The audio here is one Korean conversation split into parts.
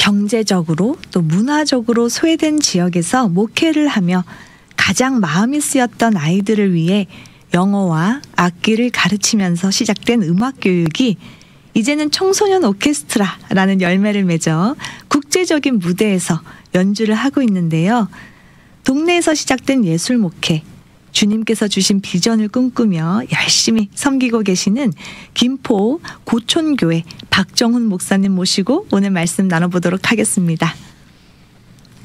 경제적으로 또 문화적으로 소외된 지역에서 목회를 하며 가장 마음이 쓰였던 아이들을 위해 영어와 악기를 가르치면서 시작된 음악 교육이 이제는 청소년 오케스트라라는 열매를 맺어 국제적인 무대에서 연주를 하고 있는데요. 동네에서 시작된 예술 목회, 주님께서 주신 비전을 꿈꾸며 열심히 섬기고 계시는 김포 고촌교회 박정훈 목사님 모시고 오늘 말씀 나눠보도록 하겠습니다.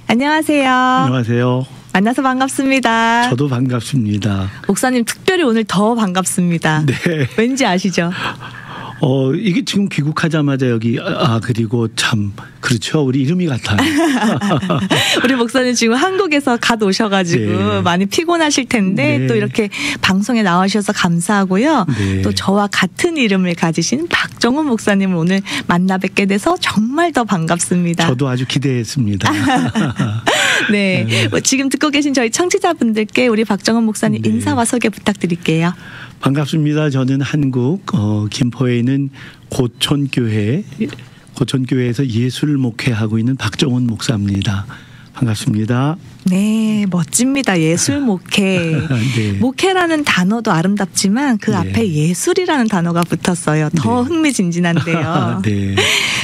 안녕하세요. 안녕하세요. 만나서 반갑습니다. 저도 반갑습니다. 목사님 특별히 오늘 더 반갑습니다. 네. 왠지 아시죠? 이게 지금 귀국하자마자 여기 그리고 참 그렇죠. 우리 이름이 같아요. 우리 목사님 지금 한국에서 갓 오셔가지고 네. 많이 피곤하실 텐데 네. 또 이렇게 방송에 나와주셔서 감사하고요. 네. 또 저와 같은 이름을 가지신 박정훈 목사님을 오늘 만나 뵙게 돼서 정말 더 반갑습니다. 저도 아주 기대했습니다. 네. 지금 듣고 계신 저희 청취자분들께 우리 박정훈 목사님 네. 인사와 소개 부탁드릴게요. 반갑습니다. 저는 한국 김포에 있는 고촌교회에서 예술 목회하고 있는 박정훈 목사입니다. 반갑습니다. 네, 멋집니다. 예술 목회. 네. 목회라는 단어도 아름답지만 그 네. 앞에 예술이라는 단어가 붙었어요. 더 네. 흥미진진한데요. 네.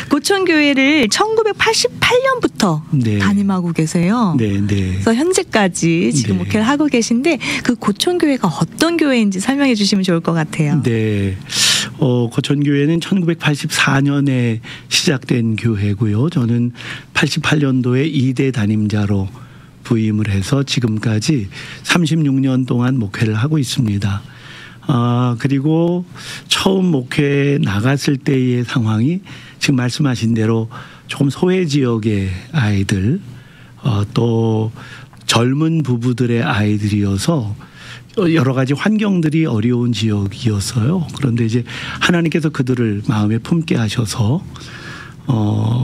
고촌교회를 1988년부터 네. 담임하고 계세요. 네, 네. 그래서 현재까지 지금 네. 목회를 하고 계신데 그 고촌교회가 어떤 교회인지 설명해 주시면 좋을 것 같아요. 네. 고촌교회는 1984년에 시작된 교회고요. 저는 88년도에 2대 담임자로 부임을 해서 지금까지 36년 동안 목회를 하고 있습니다. 그리고 처음 목회에 나갔을 때의 상황이 지금 말씀하신 대로 조금 소외 지역의 아이들 또 젊은 부부들의 아이들이어서 여러 가지 환경들이 어려운 지역이었어요. 그런데 이제 하나님께서 그들을 마음에 품게 하셔서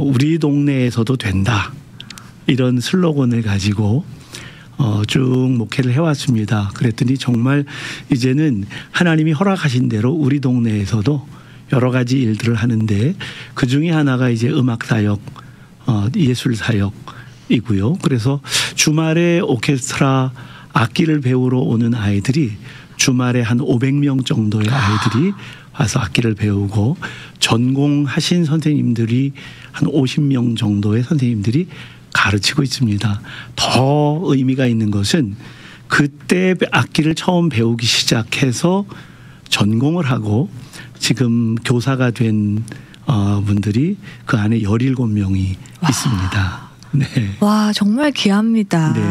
우리 동네에서도 된다. 이런 슬로건을 가지고 쭉 목회를 해왔습니다. 그랬더니 정말 이제는 하나님이 허락하신 대로 우리 동네에서도 여러 가지 일들을 하는데 그 중에 하나가 이제 음악 사역, 예술 사역이고요. 그래서 주말에 오케스트라 악기를 배우러 오는 아이들이 주말에 한 500명 정도의 아이들이 와서 악기를 배우고 전공하신 선생님들이 한 50명 정도의 선생님들이 가르치고 있습니다. 더 의미가 있는 것은 그때 악기를 처음 배우기 시작해서 전공을 하고 지금 교사가 된 분들이 그 안에 17명이 있습니다. 네. 와, 정말 귀합니다. 네.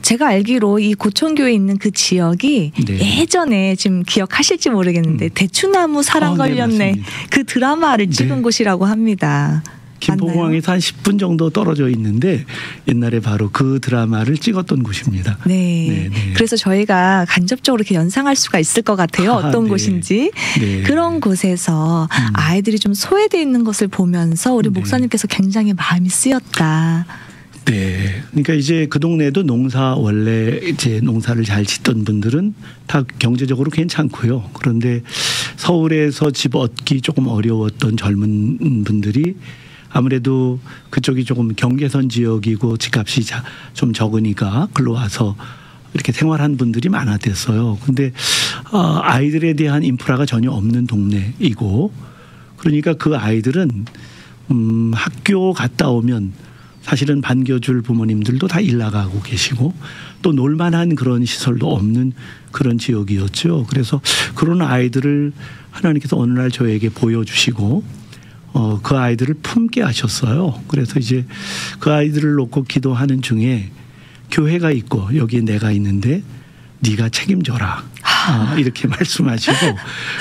제가 알기로 이 고촌교에 있는 그 지역이 네. 예전에 지금 기억하실지 모르겠는데 대추나무 사랑 네, 걸렸네 맞습니다. 그 드라마를 찍은 네. 곳이라고 합니다. 김포공항에서 한 10분 정도 떨어져 있는데 옛날에 바로 그 드라마를 찍었던 곳입니다. 네. 네. 그래서 저희가 간접적으로 이렇게 연상할 수가 있을 것 같아요. 어떤 네. 곳인지. 네. 그런 곳에서 아이들이 좀 소외되어 있는 것을 보면서 우리 네. 목사님께서 굉장히 마음이 쓰였다. 네. 그러니까 이제 그 동네도 원래 이제 농사를 잘 짓던 분들은 다 경제적으로 괜찮고요. 그런데 서울에서 집 얻기 조금 어려웠던 젊은 분들이 아무래도 그쪽이 조금 경계선 지역이고 집값이 좀 적으니까 글로 와서 이렇게 생활한 분들이 많았댔어요. 근데 아이들에 대한 인프라가 전혀 없는 동네이고 그러니까 그 아이들은 학교 갔다 오면 사실은 반겨줄 부모님들도 다 일 나가고 계시고 또 놀만한 그런 시설도 없는 그런 지역이었죠. 그래서 그런 아이들을 하나님께서 어느 날 저에게 보여주시고 그 아이들을 품게 하셨어요. 그래서 이제 그 아이들을 놓고 기도하는 중에 교회가 있고 여기에 내가 있는데 네가 책임져라. 이렇게 말씀하시고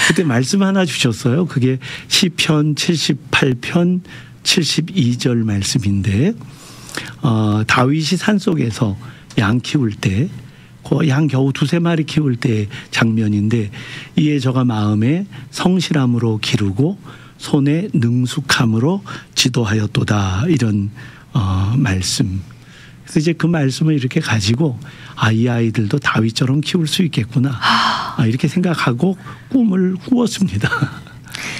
그때 말씀 하나 주셨어요. 그게 시편 78편 72절 말씀인데 다윗이 산속에서 양 키울 때 그 양 겨우 2-3마리 키울 때 장면인데 이에 저가 마음에 성실함으로 기르고 손에 능숙함으로 지도하였도다 이런 말씀. 그래서 이제 그 말씀을 이렇게 가지고 이 아이들도 다윗처럼 키울 수 있겠구나 이렇게 생각하고 꿈을 꾸었습니다.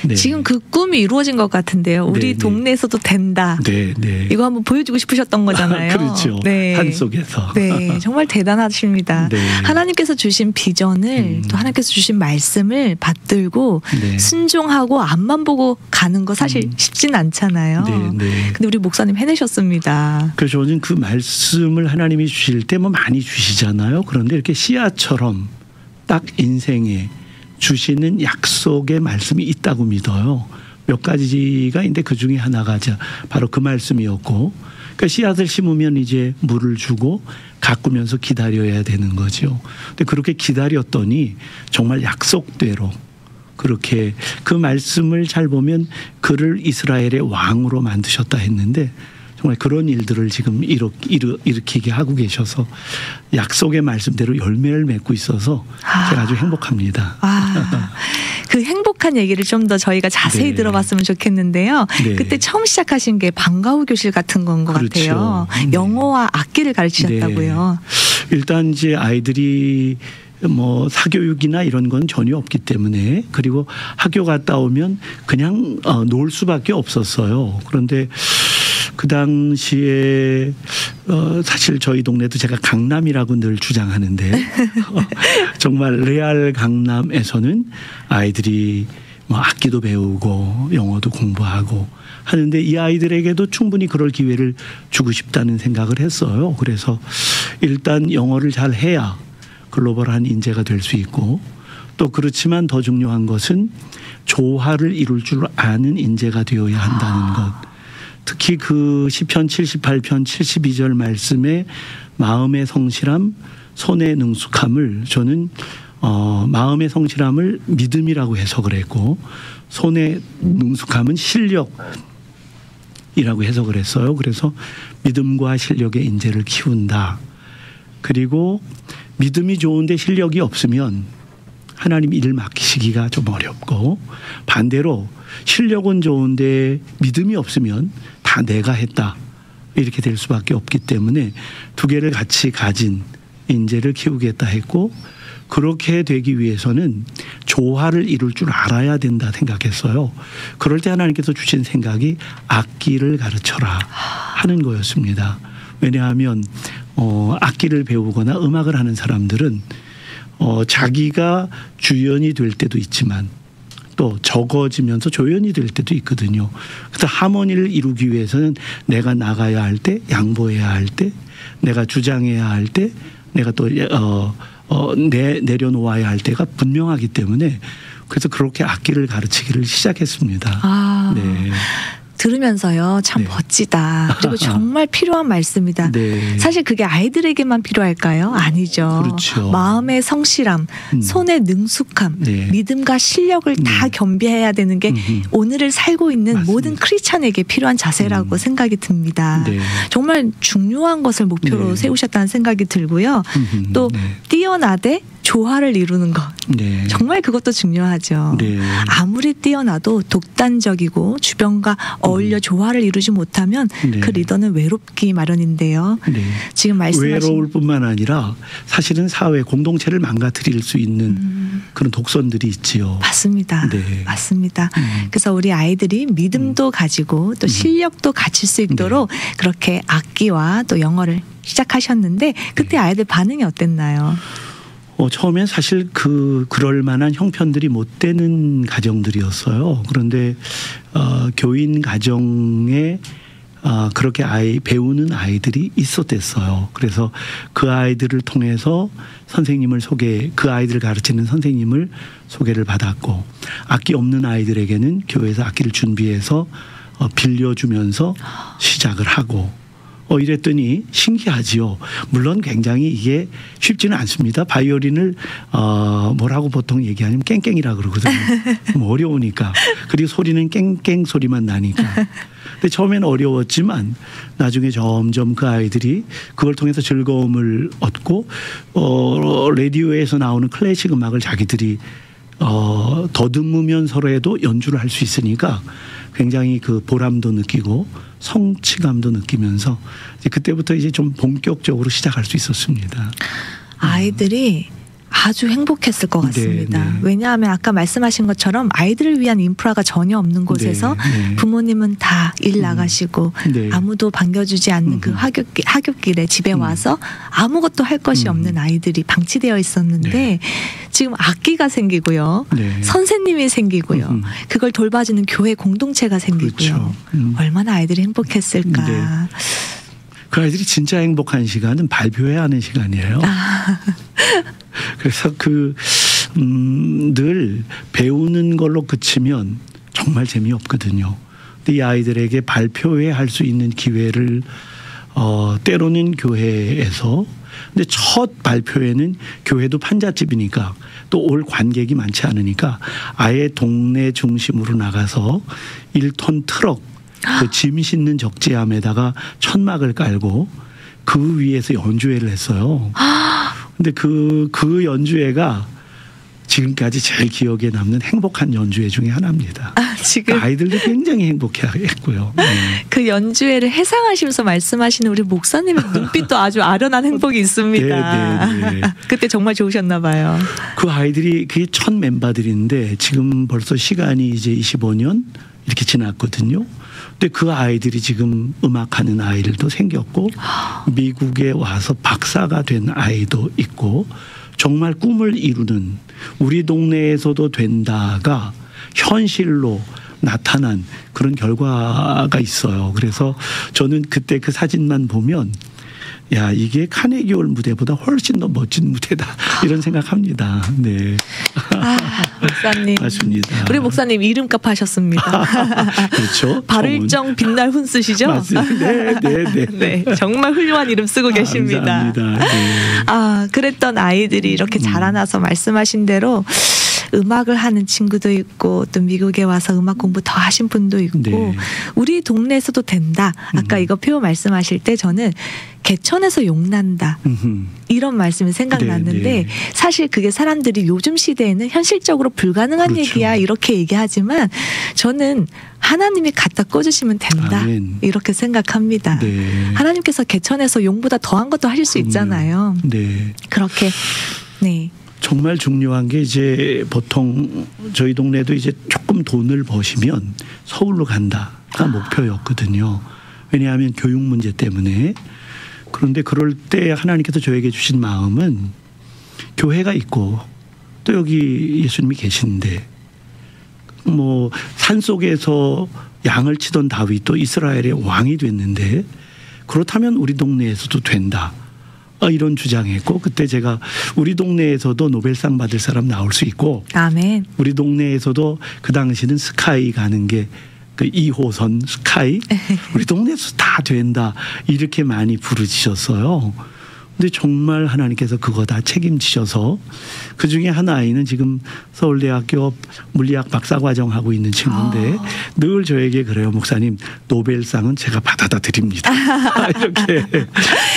네. 지금 그 꿈이 이루어진 것 같은데요. 우리 네, 네. 동네에서도 된다. 네, 네. 이거 한번 보여주고 싶으셨던 거잖아요. 그렇죠. 네. 산 속에서. 네, 정말 대단하십니다. 네. 하나님께서 주신 비전을 또 하나님께서 주신 말씀을 받들고 네. 순종하고 앞만 보고 가는 거 사실 쉽진 않잖아요. 네, 네. 근데 우리 목사님 해내셨습니다. 그래서 저는 그 말씀을 하나님이 주실 때 뭐 많이 주시잖아요. 그런데 이렇게 씨앗처럼 딱 인생에 주시는 약속의 말씀이 있다고 믿어요. 몇 가지가 있는데 그 중에 하나가 바로 그 말씀이었고, 그러니까 씨앗을 심으면 이제 물을 주고 가꾸면서 기다려야 되는 거죠. 근데 그렇게 기다렸더니 정말 약속대로 그렇게 그 말씀을 잘 보면 그를 이스라엘의 왕으로 만드셨다 했는데 정말 그런 일들을 지금 일으키게 하고 계셔서 약속의 말씀대로 열매를 맺고 있어서 제가 아주 행복합니다. 그 행복한 얘기를 좀 더 저희가 자세히 네. 들어봤으면 좋겠는데요. 네. 그때 처음 시작하신 게 방과후 교실 같은 건 것 그렇죠. 같아요. 네. 영어와 악기를 가르치셨다고요. 네. 일단 이제 아이들이 뭐 사교육이나 이런 건 전혀 없기 때문에, 그리고 학교 갔다 오면 그냥 놀 수밖에 없었어요. 그런데 그 당시에 사실 저희 동네도 제가 강남이라고 늘 주장하는데 정말 레알 강남에서는 아이들이 뭐 악기도 배우고 영어도 공부하고 하는데 이 아이들에게도 충분히 그럴 기회를 주고 싶다는 생각을 했어요. 그래서 일단 영어를 잘 해야 글로벌한 인재가 될 수 있고, 또 그렇지만 더 중요한 것은 조화를 이룰 줄 아는 인재가 되어야 한다는 것. 특히 그 시편 78편 72절 말씀에 마음의 성실함, 손의 능숙함을 저는 마음의 성실함을 믿음이라고 해석을 했고, 손의 능숙함은 실력이라고 해석을 했어요. 그래서 믿음과 실력의 인재를 키운다. 그리고 믿음이 좋은데 실력이 없으면 하나님 일 맡기시기가 좀 어렵고, 반대로 실력은 좋은데 믿음이 없으면 다 내가 했다 이렇게 될 수밖에 없기 때문에 두 개를 같이 가진 인재를 키우겠다 했고, 그렇게 되기 위해서는 조화를 이룰 줄 알아야 된다 생각했어요. 그럴 때 하나님께서 주신 생각이 악기를 가르쳐라 하는 거였습니다. 왜냐하면 악기를 배우거나 음악을 하는 사람들은 자기가 주연이 될 때도 있지만 또 적어지면서 조연이 될 때도 있거든요. 그래서 하모니를 이루기 위해서는 내가 나가야 할 때, 양보해야 할 때, 내가 주장해야 할 때, 내가 또 내려놓아야 할 때가 분명하기 때문에, 그래서 그렇게 악기를 가르치기를 시작했습니다. 네. 들으면서요, 참 네. 멋지다. 그리고 정말 필요한 말씀이다. 네. 사실 그게 아이들에게만 필요할까요? 아니죠. 그렇죠. 마음의 성실함, 손의 능숙함, 네. 믿음과 실력을 다 겸비해야 되는 게 오늘을 살고 있는 맞습니다. 모든 크리스찬에게 필요한 자세라고 생각이 듭니다. 네. 정말 중요한 것을 목표로 네. 세우셨다는 생각이 들고요. 또 네. 뛰어나되 조화를 이루는 것. 네. 정말 그것도 중요하죠. 네. 아무리 뛰어나도 독단적이고 주변과 어울려 조화를 이루지 못하면 네. 그 리더는 외롭기 마련인데요. 네. 지금 말씀하신 외로울 뿐만 아니라 사실은 사회 공동체를 망가뜨릴 수 있는 그런 독선들이 있지요. 맞습니다. 네. 맞습니다. 그래서 우리 아이들이 믿음도 가지고 또 실력도 갖출 수 있도록 그렇게 악기와 또 영어를 시작하셨는데 그때 아이들 반응이 어땠나요? 처음엔 사실 그럴 만한 형편들이 못 되는 가정들이었어요. 그런데 교인 가정에 그렇게 배우는 아이들이 있었댔어요. 그래서 그 아이들을 통해서 그 아이들을 가르치는 선생님을 소개를 받았고, 악기 없는 아이들에게는 교회에서 악기를 준비해서 빌려주면서 시작을 하고, 이랬더니 신기하지요. 물론 굉장히 이게 쉽지는 않습니다. 바이올린을 뭐라고 보통 얘기하냐면 깽깽이라 그러거든요. 어려우니까. 그리고 소리는 깽깽 소리만 나니까. 근데 처음에는 어려웠지만 나중에 점점 그 아이들이 그걸 통해서 즐거움을 얻고 라디오에서 나오는 클래식 음악을 자기들이 더듬으면서라도 연주를 할 수 있으니까 굉장히 그 보람도 느끼고 성취감도 느끼면서 이제 그때부터 이제 좀 본격적으로 시작할 수 있었습니다. 아이들이 아주 행복했을 것 같습니다. 네, 네. 왜냐하면 아까 말씀하신 것처럼 아이들을 위한 인프라가 전혀 없는 곳에서 네, 네. 부모님은 다 일 나가시고 네. 아무도 반겨주지 않는 그 하굣길에 집에 와서 아무것도 할 것이 없는 아이들이 방치되어 있었는데 네. 지금 악기가 생기고요. 네. 선생님이 생기고요. 그걸 돌봐주는 교회 공동체가 생기고요. 그렇죠. 얼마나 아이들이 행복했을까. 네. 그 아이들이 진짜 행복한 시간은 발표해야 하는 시간이에요. 그래서 늘 배우는 걸로 그치면 정말 재미없거든요. 근데 이 아이들에게 발표회 할 수 있는 기회를 때로는 교회에서, 근데 첫 발표회는 교회도 판잣집이니까 또 올 관객이 많지 않으니까 아예 동네 중심으로 나가서 1톤 트럭 그 짐 싣는 적재함에다가 천막을 깔고 그 위에서 연주회를 했어요. 근데 그 연주회가 지금까지 제일 기억에 남는 행복한 연주회 중에 하나입니다. 지금 아이들도 굉장히 행복해했고요. 네. 그 연주회를 해상하시면서 말씀하시는 우리 목사님의 눈빛도 아주 아련한 행복이 있습니다. 네, 네, 네. 그때 정말 좋으셨나 봐요. 그 아이들이 그게 첫 멤버들인데 지금 벌써 시간이 이제 25년 이렇게 지났거든요. 근데 그 아이들이 지금 음악하는 아이들도 생겼고 미국에 와서 박사가 된 아이도 있고 정말 꿈을 이루는, 우리 동네에서도 된다가 현실로 나타난 그런 결과가 있어요. 그래서 저는 그때 그 사진만 보면 야, 이게 카네기홀 무대보다 훨씬 더 멋진 무대다 이런 생각합니다. 네. 목사님. 맞습니다. 우리 목사님 이름값 하셨습니다. 그렇죠. 발을정 빛날 훈 쓰시죠? 맞습니다. 네. 네, 정말 훌륭한 이름 쓰고 계십니다. 감사합니다. 네. 그랬던 아이들이 이렇게 자라나서 말씀하신 대로 음악을 하는 친구도 있고 또 미국에 와서 음악 공부 더 하신 분도 있고 네. 우리 동네에서도 된다. 아까 이거 표현 말씀하실 때 저는 개천에서 용난다. 이런 말씀이 생각났는데 네. 사실 그게 사람들이 요즘 시대에는 현실적으로 불가능한 그렇죠. 얘기야 이렇게 얘기하지만 저는 하나님이 갖다 꽂으시면 된다. 아멘. 이렇게 생각합니다. 네. 하나님께서 개천에서 용보다 더한 것도 하실 수 있잖아요. 네. 그렇게 네. 정말 중요한 게 이제 보통 저희 동네도 이제 조금 돈을 버시면 서울로 간다가 목표였거든요. 왜냐하면 교육 문제 때문에. 그런데 그럴 때 하나님께서 저에게 주신 마음은 교회가 있고 또 여기 예수님이 계신데 뭐 산속에서 양을 치던 다윗도 이스라엘의 왕이 됐는데 그렇다면 우리 동네에서도 된다. 이런 주장했고 그때 제가 우리 동네에서도 노벨상 받을 사람 나올 수 있고 아멘. 우리 동네에서도 그 당시는 스카이 가는 게 그 2호선 스카이 우리 동네에서 다 된다 이렇게 많이 부르짖었어요. 근데 정말 하나님께서 그거 다 책임지셔서 그중에 한 아이는 지금 서울대학교 물리학 박사과정 하고 있는 친구인데 늘 저에게 그래요. 목사님 노벨상은 제가 받아다 드립니다. 이렇게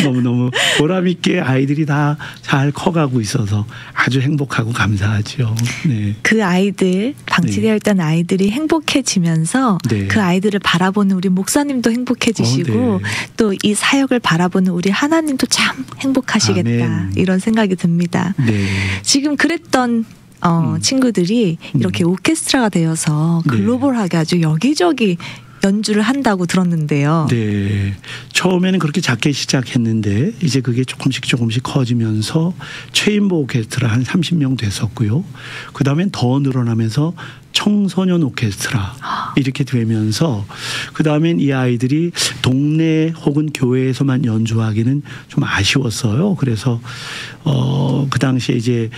너무너무 보람 있게 아이들이 다 잘 커가고 있어서 아주 행복하고 감사하죠. 네. 그 아이들 방치되어 있던 아이들이 행복해지면서 네. 그 아이들을 바라보는 우리 목사님도 행복해지시고 네. 또 이 사역을 바라보는 우리 하나님도 참 행복하시겠다 아멘. 이런 생각이 듭니다. 네. 지금 그랬던 친구들이 이렇게 오케스트라가 되어서 네. 글로벌하게 아주 여기저기 연주를 한다고 들었는데요. 네. 처음에는 그렇게 작게 시작했는데 이제 그게 조금씩 커지면서 체인보 오케스트라 한 30명 됐었고요. 그다음엔 더 늘어나면서 청소년 오케스트라 이렇게 되면서 그다음엔 이 아이들이 동네 혹은 교회에서만 연주하기는 좀 아쉬웠어요. 그래서 그 당시에 이제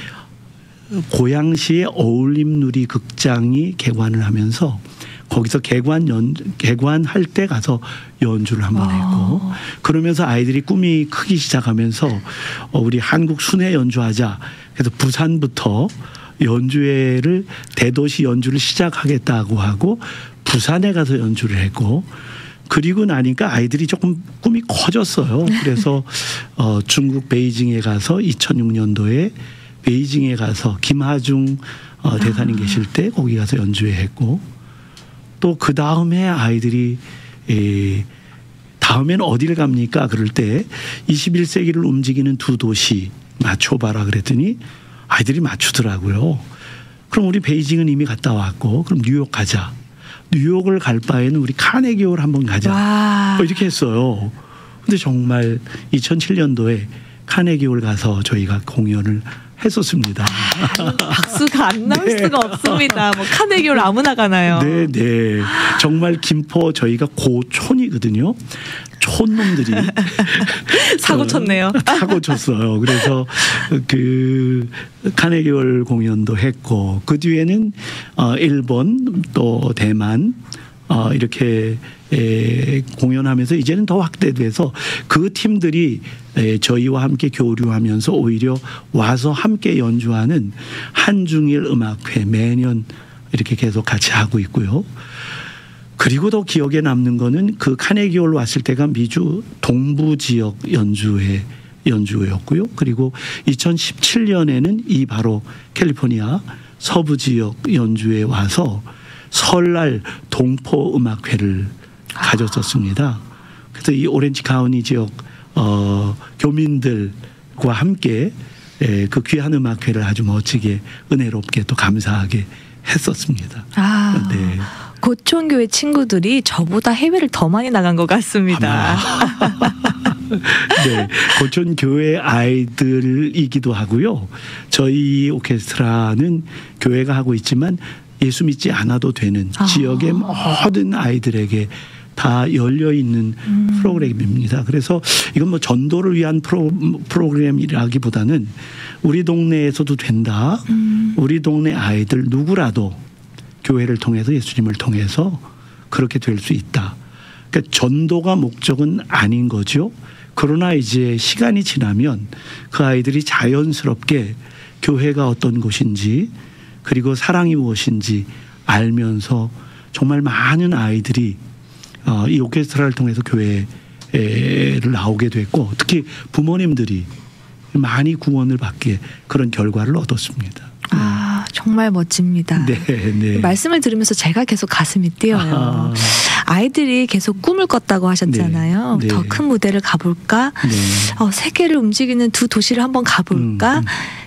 고양시의 어울림누리 극장이 개관을 하면서 거기서 개관할 때 가서 연주를 한번 했고 그러면서 아이들이 꿈이 크기 시작하면서 우리 한국 순회 연주하자. 그래서 부산부터 연주회를 대도시 연주를 시작하겠다고 하고 부산에 가서 연주를 했고 그리고 나니까 아이들이 조금 꿈이 커졌어요. 그래서 중국 베이징에 가서 2006년도에 베이징에 가서 김하중 대사님 계실 때 거기 가서 연주회했고 또 그 다음에 아이들이 다음에는 어디를 갑니까? 그럴 때 21세기를 움직이는 두 도시 맞춰봐라 그랬더니 아이들이 맞추더라고요. 그럼 우리 베이징은 이미 갔다 왔고 그럼 뉴욕 가자. 뉴욕을 갈 바에는 우리 카네기홀 한번 가자. 이렇게 했어요. 근데 정말 2007년도에 카네기홀 가서 저희가 공연을 했었습니다. 박수가 안 나올 네. 수가 없습니다. 뭐 카네기홀 아무나 가나요? 네, 네. 정말 김포 저희가 고촌이거든요. 촌놈들이 사고 쳤네요. 사고 쳤어요. 그래서 그 카네기홀 공연도 했고 그 뒤에는 일본 또 대만 이렇게 공연하면서 이제는 더 확대돼서 그 팀들이 저희와 함께 교류하면서 오히려 와서 함께 연주하는 한중일 음악회 매년 이렇게 계속 같이 하고 있고요. 그리고 더 기억에 남는 거는 그 카네기홀 왔을 때가 미주 동부 지역 연주회였고요. 그리고 2017년에는 이 바로 캘리포니아 서부 지역 연주회에 와서 설날 동포 음악회를 가졌었습니다. 그래서 이 오렌지 카운티 지역 교민들과 함께 그 귀한 음악회를 아주 멋지게 은혜롭게 또 감사하게 했었습니다. 네. 고촌교회 친구들이 저보다 해외를 더 많이 나간 것 같습니다. 네, 고촌교회 아이들이기도 하고요. 저희 오케스트라는 교회가 하고 있지만 예수 믿지 않아도 되는 지역의 모든 아이들에게 다 열려 있는 프로그램입니다. 그래서 이건 뭐 전도를 위한 프로그램이라기보다는 우리 동네에서도 된다. 우리 동네 아이들 누구라도 교회를 통해서 예수님을 통해서 그렇게 될 수 있다. 그러니까 전도가 목적은 아닌 거죠. 그러나 이제 시간이 지나면 그 아이들이 자연스럽게 교회가 어떤 곳인지 그리고 사랑이 무엇인지 알면서 정말 많은 아이들이 이 오케스트라를 통해서 교회를 나오게 됐고 특히 부모님들이 많이 구원을 받게 그런 결과를 얻었습니다. 정말 멋집니다. 네, 네. 말씀을 들으면서 제가 계속 가슴이 뛰어요. 아이들이 계속 꿈을 꿨다고 하셨잖아요. 네, 네. 더 큰 무대를 가볼까? 네. 세계를 움직이는 두 도시를 한번 가볼까?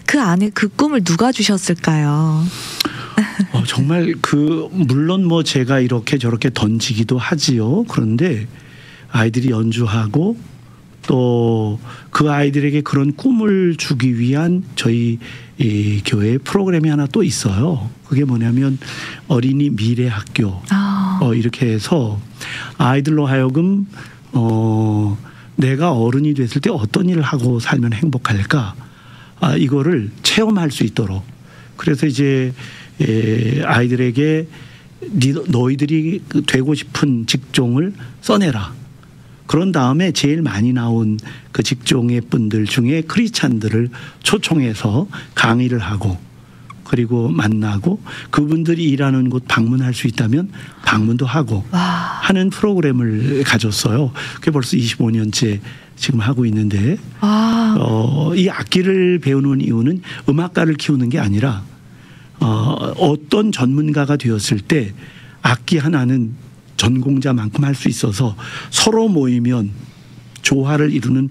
그 안에 그 꿈을 누가 주셨을까요? 정말 물론 뭐 제가 이렇게 저렇게 던지기도 하지요. 그런데 아이들이 연주하고 또 그 아이들에게 그런 꿈을 주기 위한 저희 이 교회 프로그램이 하나 또 있어요. 그게 뭐냐면 어린이 미래 학교 이렇게 해서 아이들로 하여금 내가 어른이 됐을 때 어떤 일을 하고 살면 행복할까 이거를 체험할 수 있도록 그래서 이제 아이들에게 너희들이 되고 싶은 직종을 써내라. 그런 다음에 제일 많이 나온 그 직종의 분들 중에 크리스찬들을 초청해서 강의를 하고 그리고 만나고 그분들이 일하는 곳 방문할 수 있다면 방문도 하고 하는 프로그램을 가졌어요. 그게 벌써 25년째 지금 하고 있는데 이 악기를 배우는 이유는 음악가를 키우는 게 아니라 어떤 전문가가 되었을 때 악기 하나는 전공자만큼 할 수 있어서 서로 모이면 조화를 이루는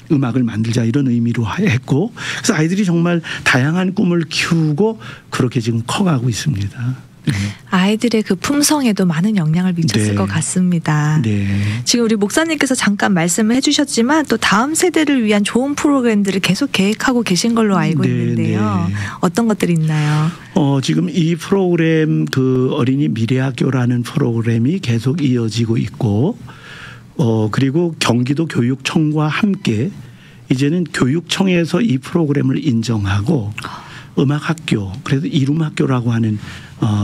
음악을 만들자 이런 의미로 했고 그래서 아이들이 정말 다양한 꿈을 키우고 그렇게 지금 커가고 있습니다. 네. 아이들의 그 품성에도 많은 영향을 미쳤을 네. 것 같습니다. 네. 지금 우리 목사님께서 잠깐 말씀을 해주셨지만 또 다음 세대를 위한 좋은 프로그램들을 계속 계획하고 계신 걸로 알고 네, 있는데요. 네. 어떤 것들이 있나요? 지금 이 프로그램 그 어린이 미래학교라는 프로그램이 계속 이어지고 있고 그리고 경기도 교육청과 함께 이제는 교육청에서 이 프로그램을 인정하고 음악학교 그래서 이룸학교라고 하는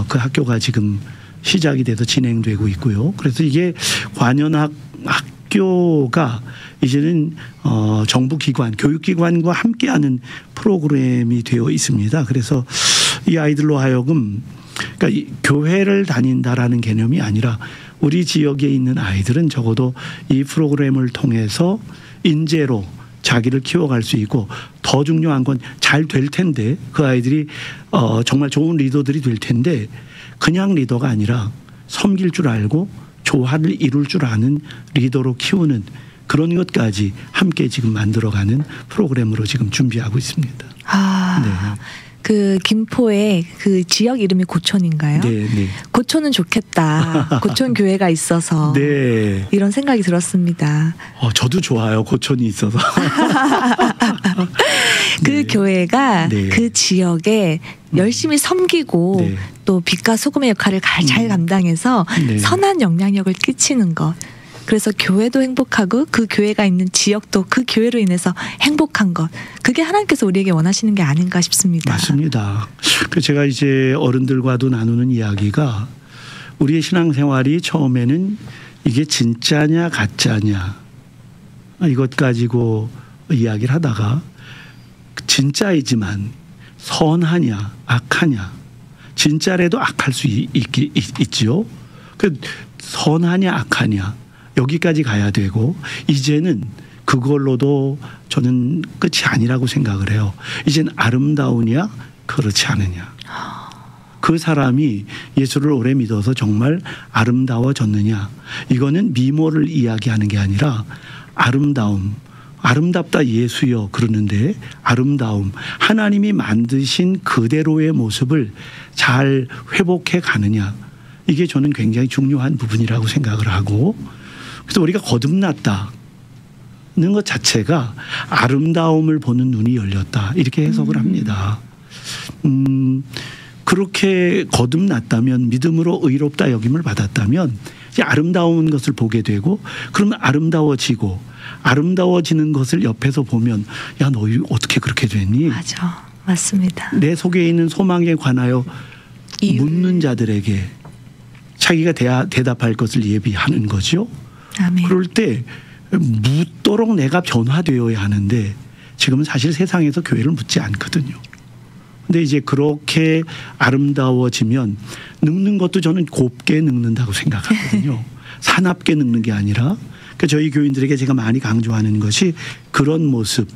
그 학교가 지금 시작이 돼서 진행되고 있고요. 그래서 이게 관현악 학교가 이제는 정부 기관, 교육기관과 함께하는 프로그램이 되어 있습니다. 그래서 이 아이들로 하여금 그러니까 이 교회를 다닌다라는 개념이 아니라 우리 지역에 있는 아이들은 적어도 이 프로그램을 통해서 인재로 자기를 키워갈 수 있고 더 중요한 건 잘 될 텐데 그 아이들이 정말 좋은 리더들이 될 텐데 그냥 리더가 아니라 섬길 줄 알고 조화를 이룰 줄 아는 리더로 키우는 그런 것까지 함께 지금 만들어가는 프로그램으로 지금 준비하고 있습니다. 아, 그 김포에 그 지역 이름이 고촌인가요? 네, 네. 고촌은 좋겠다. 고촌 교회가 있어서 네. 이런 생각이 들었습니다. 저도 좋아요. 고촌이 있어서. 그 네. 교회가 네. 그 지역에 열심히 섬기고 네. 또 빛과 소금의 역할을 잘 감당해서 네. 선한 영향력을 끼치는 것. 그래서 교회도 행복하고 그 교회가 있는 지역도 그 교회로 인해서 행복한 것. 그게 하나님께서 우리에게 원하시는 게 아닌가 싶습니다. 맞습니다. 그 제가 이제 어른들과도 나누는 이야기가 우리의 신앙생활이 처음에는 이게 진짜냐 가짜냐 이것 가지고 이야기를 하다가 진짜이지만 선하냐 악하냐 진짜라도 악할 수 있지요. 그 선하냐 악하냐 여기까지 가야 되고 이제는 그걸로도 저는 끝이 아니라고 생각을 해요. 이젠 아름다우냐 그렇지 않으냐. 그 사람이 예수를 오래 믿어서 정말 아름다워졌느냐. 이거는 미모를 이야기하는 게 아니라 아름다움. 아름답다 예수여 그러는데 아름다움. 하나님이 만드신 그대로의 모습을 잘 회복해 가느냐. 이게 저는 굉장히 중요한 부분이라고 생각을 하고 그래서 우리가 거듭났다는 것 자체가 아름다움을 보는 눈이 열렸다. 이렇게 해석을 합니다. 그렇게 거듭났다면 믿음으로 의롭다 여김을 받았다면 이제 아름다운 것을 보게 되고 그러면 아름다워지고 아름다워지는 것을 옆에서 보면 야, 너 어떻게 그렇게 됐니? 맞아. 맞습니다. 내 속에 있는 소망에 관하여 묻는 자들에게 자기가 대답할 것을 예비하는 거죠. 아멘. 그럴 때 묻도록 내가 변화되어야 하는데 지금은 사실 세상에서 교회를 묻지 않거든요. 근데 이제 그렇게 아름다워지면 늙는 것도 저는 곱게 늙는다고 생각하거든요. 사납게 늙는 게 아니라 그러니까 저희 교인들에게 제가 많이 강조하는 것이 그런 모습.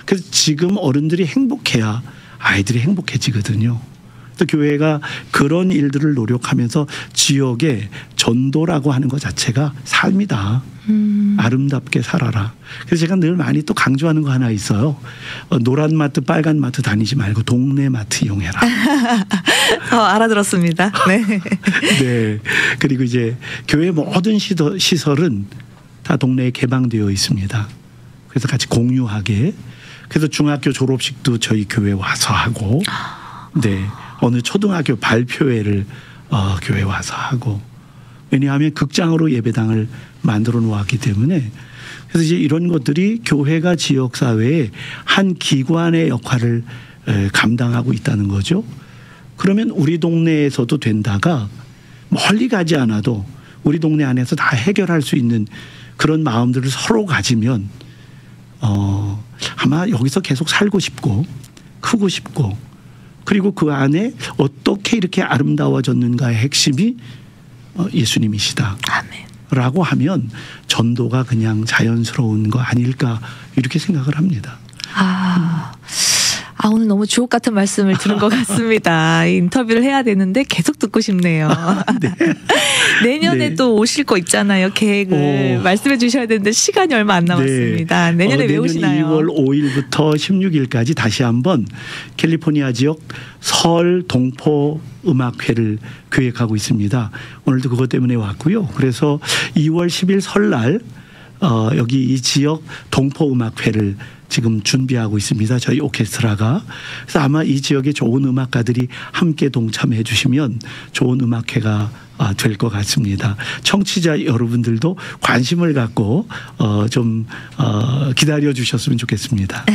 그래서 지금 어른들이 행복해야 아이들이 행복해지거든요. 또 교회가 그런 일들을 노력하면서 지역에 전도라고 하는 것 자체가 삶이다. 아름답게 살아라. 그래서 제가 늘 많이 또 강조하는 거 하나 있어요. 노란 마트 빨간 마트 다니지 말고 동네 마트 이용해라. 알아들었습니다. 네. 네. 그리고 이제 교회 모든 시설은 다 동네에 개방되어 있습니다. 그래서 같이 공유하게. 그래서 중학교 졸업식도 저희 교회 와서 하고 네. 어느 초등학교 발표회를 교회 와서 하고 왜냐하면 극장으로 예배당을 만들어 놓았기 때문에 그래서 이제 이런 것들이 교회가 지역사회의 한 기관의 역할을 감당하고 있다는 거죠. 그러면 우리 동네에서도 된다가 멀리 가지 않아도 우리 동네 안에서 다 해결할 수 있는 그런 마음들을 서로 가지면 아마 여기서 계속 살고 싶고 크고 싶고 그리고 그 안에 어떻게 이렇게 아름다워졌는가의 핵심이 예수님이시다. 아멘. 라고 하면 전도가 그냥 자연스러운 거 아닐까 이렇게 생각을 합니다. 오늘 너무 주옥 같은 말씀을 들은 것 같습니다. 인터뷰를 해야 되는데 계속 듣고 싶네요. 네. 내년에 네. 또 오실 거 있잖아요. 계획을 말씀해 주셔야 되는데 시간이 얼마 안 남았습니다. 네. 내년에 왜 오시나요? 2월 5일부터 16일까지 다시 한번 캘리포니아 지역 설 동포 음악회를 계획하고 있습니다. 오늘도 그것 때문에 왔고요. 그래서 2월 10일 설날 여기 이 지역 동포 음악회를 지금 준비하고 있습니다. 저희 오케스트라가. 그래서 아마 이 지역에 좋은 음악가들이 함께 동참해 주시면 좋은 음악회가 될 것 같습니다. 청취자 여러분들도 관심을 갖고 좀 기다려 주셨으면 좋겠습니다.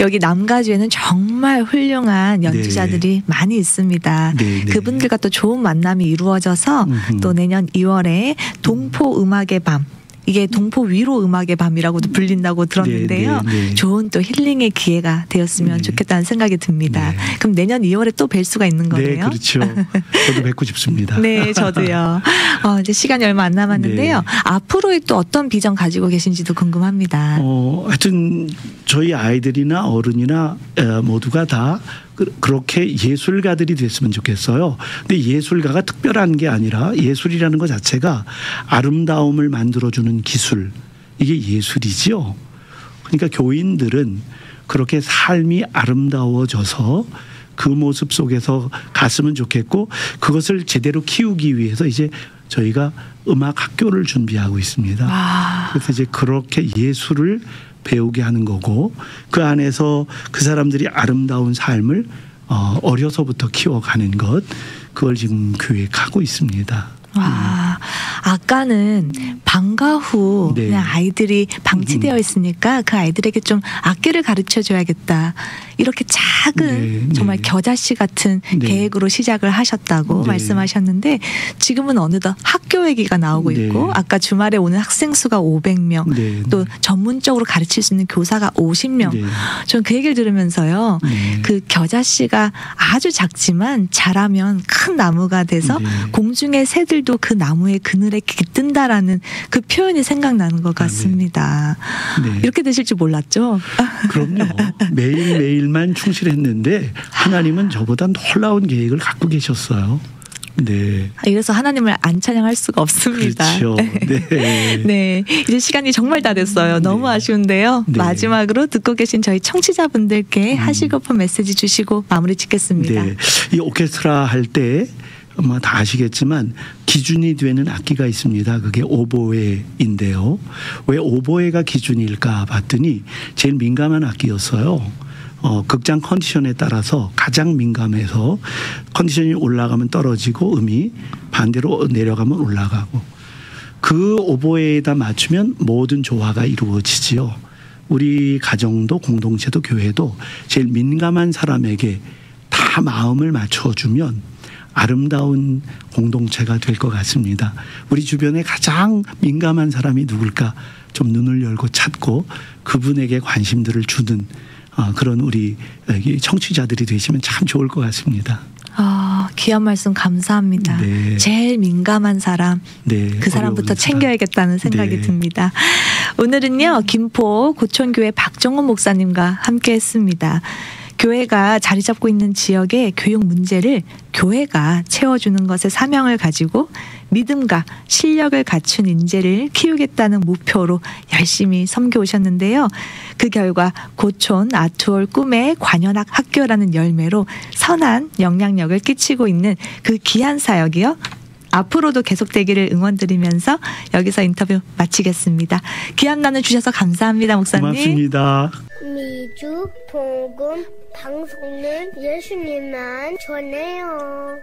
여기 남가주에는 정말 훌륭한 연주자들이 많이 있습니다. 네, 네. 그분들과 또 좋은 만남이 이루어져서 또 내년 2월에 동포 음악의 밤 이게 동포 위로 음악의 밤이라고도 불린다고 들었는데요. 네. 좋은 또 힐링의 기회가 되었으면 네. 좋겠다는 생각이 듭니다. 네. 그럼 내년 2월에 또 뵐 수가 있는 거네요. 네, 그렇죠. 저도 뵙고 싶습니다. 네, 저도요. 이제 시간이 얼마 안 남았는데요. 네. 앞으로의 또 어떤 비전 가지고 계신지도 궁금합니다. 하여튼 저희 아이들이나 어른이나 모두가 다 그렇게 예술가들이 됐으면 좋겠어요. 근데 예술가가 특별한 게 아니라 예술이라는 것 자체가 아름다움을 만들어주는 기술 이게 예술이지요. 그러니까 교인들은 그렇게 삶이 아름다워져서 그 모습 속에서 갔으면 좋겠고 그것을 제대로 키우기 위해서 이제 저희가 음악 학교를 준비하고 있습니다. 그래서 이제 그렇게 예술을 배우게 하는 거고 그 안에서 그 사람들이 아름다운 삶을 어려서부터 키워가는 것 그걸 지금 계획하고 있습니다. 와, 아까는 방과 후 네. 그냥 아이들이 방치되어 있으니까 그 아이들에게 좀 악기를 가르쳐 줘야겠다. 이렇게 작은 네, 정말 네. 겨자씨 같은 네. 계획으로 시작을 하셨다고 네. 말씀하셨는데 지금은 어느덧 학교 얘기가 나오고 네. 있고 아까 주말에 오는 학생 수가 500명 네. 또 전문적으로 가르칠 수 있는 교사가 50명. 네. 전 그 얘기를 들으면서요. 네. 그 겨자씨가 아주 작지만 자라면 큰 나무가 돼서 네. 공중의 새들도 그 나무의 그늘에 깃든다라는 그 표현이 생각나는 것 같습니다. 네. 이렇게 되실 줄 몰랐죠? 그럼요. 매일매일만 충실했는데 하나님은 저보다 놀라운 계획을 갖고 계셨어요. 네. 이래서 하나님을 안 찬양할 수가 없습니다. 그렇죠. 네. 네, 이제 시간이 정말 다 됐어요. 너무 네. 아쉬운데요. 네. 마지막으로 듣고 계신 저희 청취자분들께 하시고픈 메시지 주시고 마무리 짓겠습니다. 네. 이 오케스트라 할 때 아마 다 아시겠지만 기준이 되는 악기가 있습니다. 그게 오보에인데요. 왜 오보에가 기준일까 봤더니 제일 민감한 악기였어요. 극장 컨디션에 따라서 가장 민감해서 컨디션이 올라가면 떨어지고 음이 반대로 내려가면 올라가고 그 오보에에다 맞추면 모든 조화가 이루어지지요. 우리 가정도 공동체도 교회도 제일 민감한 사람에게 다 마음을 맞춰주면 아름다운 공동체가 될 것 같습니다. 우리 주변에 가장 민감한 사람이 누굴까 좀 눈을 열고 찾고 그분에게 관심들을 주는 그런 우리 청취자들이 되시면 참 좋을 것 같습니다. 귀한 말씀 감사합니다. 네. 제일 민감한 사람, 네, 그 사람부터 어려운 챙겨야겠다는 생각이 네. 듭니다. 오늘은요, 김포 고촌교회 박정훈 목사님과 함께 했습니다. 교회가 자리 잡고 있는 지역의 교육 문제를 교회가 채워주는 것에 사명을 가지고 믿음과 실력을 갖춘 인재를 키우겠다는 목표로 열심히 섬겨 오셨는데요. 그 결과 고촌 아트홀 꿈의 관현악 학교라는 열매로 선한 영향력을 끼치고 있는 그 귀한 사역이요. 앞으로도 계속되기를 응원드리면서 여기서 인터뷰 마치겠습니다. 귀한 나눠 주셔서 감사합니다, 목사님. 고맙습니다. 미주 복음 방송은 예수님만 전해요.